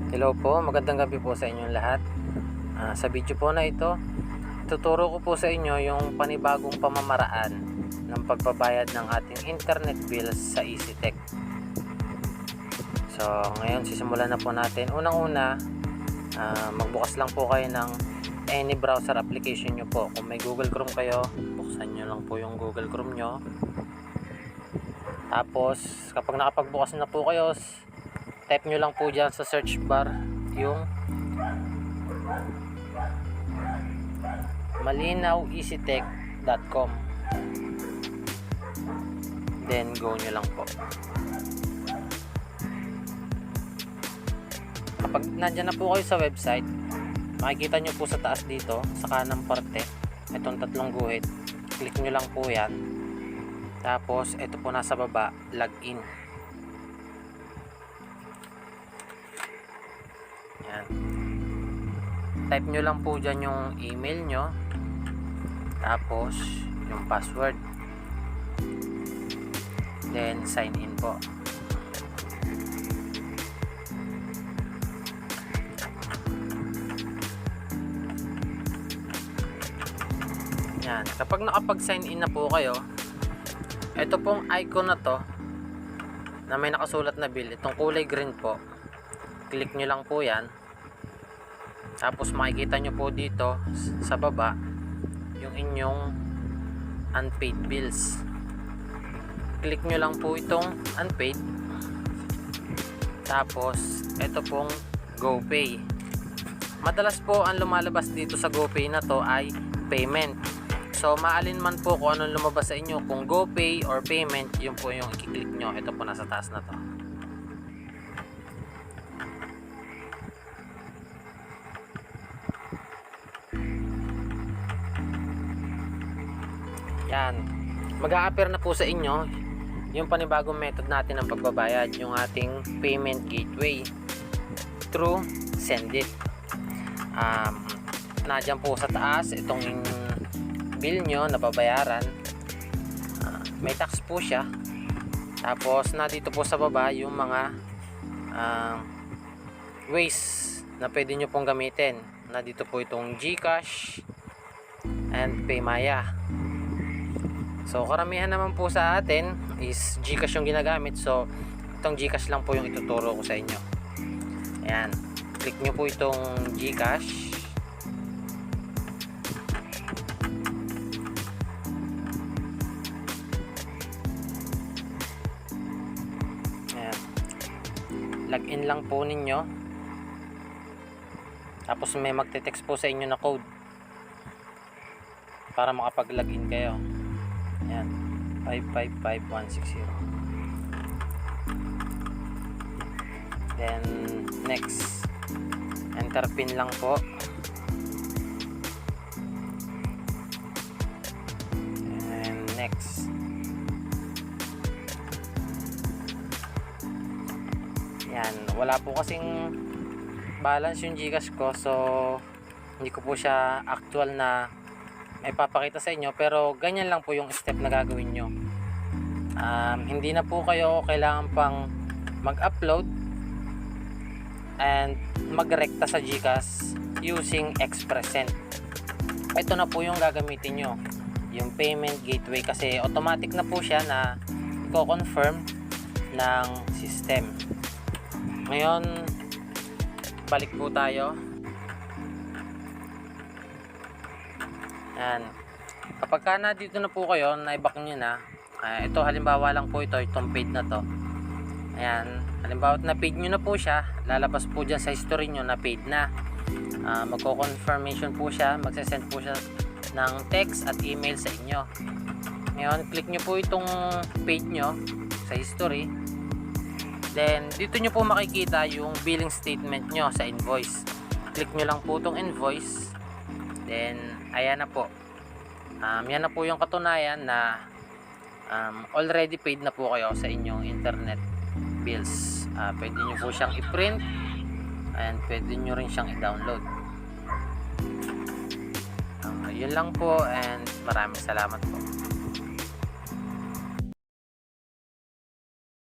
Hello po, magandang gabi po sa inyong lahat. Sa video po na ito, tuturo ko po sa inyo yung panibagong pamamaraan ng pagbabayad ng ating internet bills sa EasyTech. So, ngayon sisimulan na po natin. Unang-una, magbukas lang po kayo ng any browser application nyo po. Kung may Google Chrome kayo, buksan nyo lang po yung Google Chrome nyo. Tapos, kapag nakapagbukas na po kayo, type nyo lang po dyan sa search bar yung malinawEasyTech.com, then go nyo lang po. Kapag nandyan na po kayo sa website, makikita nyo po sa taas dito sa kanang parte itong tatlong guhit, click nyo lang po yan. Tapos ito po nasa baba, login. Yan. Type nyo lang po dyan yung email nyo, tapos yung password, then sign in po. Yan. Kapag nakapag sign in na po kayo, ito pong icon na to na may nakasulat na bill, itong kulay green po, click nyo lang po yan. Tapos makikita nyo po dito sa baba yung inyong unpaid bills. Click nyo lang po itong unpaid. Tapos ito pong GoPay. Madalas po ang lumalabas dito sa GoPay na to ay payment. So maalin man po kung anong lumabas sa inyo, kung GoPay or payment, yun po yung i-click nyo. Ito po nasa taas na to. Yan. Mag-a-appear na po sa inyo yung panibagong method natin ng pagbabayad, yung ating payment gateway through Sendit. Nadyan po sa taas itong bill nyo na babayaran. May tax po siya. Tapos nandito po sa baba yung mga ways na pwede nyo pong gamitin. Nandito po itong GCash and Paymaya. So karamihan naman po sa atin is GCash yung ginagamit. So itong GCash lang po yung ituturo ko sa inyo. Ayan, click nyo po itong GCash. Ayan, login lang po ninyo. Tapos may magte-text po sa inyo na code para makapag-login kayo. Ayan, 555160. Then next, enter pin lang po. And next. Yan, wala po kasing balance yung GCash ko, so hindi ko po siya actual na may papakita sa inyo, pero ganyan lang po yung step na gagawin nyo. Hindi na po kayo kailangan pang mag-upload and magrekta sa GCash using Expressend. Ito na po yung gagamitin nyo, yung payment gateway, kasi automatic na po siya na i-confirm ng system. Ngayon, balik po tayo. Yan. Kapag ka na dito na po kayo, na-back nyo na, ito halimbawa lang po ito, itong paid na to. Ayan, halimbawa na paid nyo na po siya, lalabas po dyan sa history nyo na paid na. Magko-confirmation po siya, magsasend po siya ng text at email sa inyo. Ngayon, click nyo po itong paid nyo sa history. Then, dito nyo po makikita yung billing statement nyo sa invoice. Click nyo lang po itong invoice. Then, ayan na po. Yan na po yung katunayan na already paid na po kayo sa inyong internet bills. Pwede nyo po siyang i-print and pwede nyo rin siyang i-download. Yun lang po, and maraming salamat po.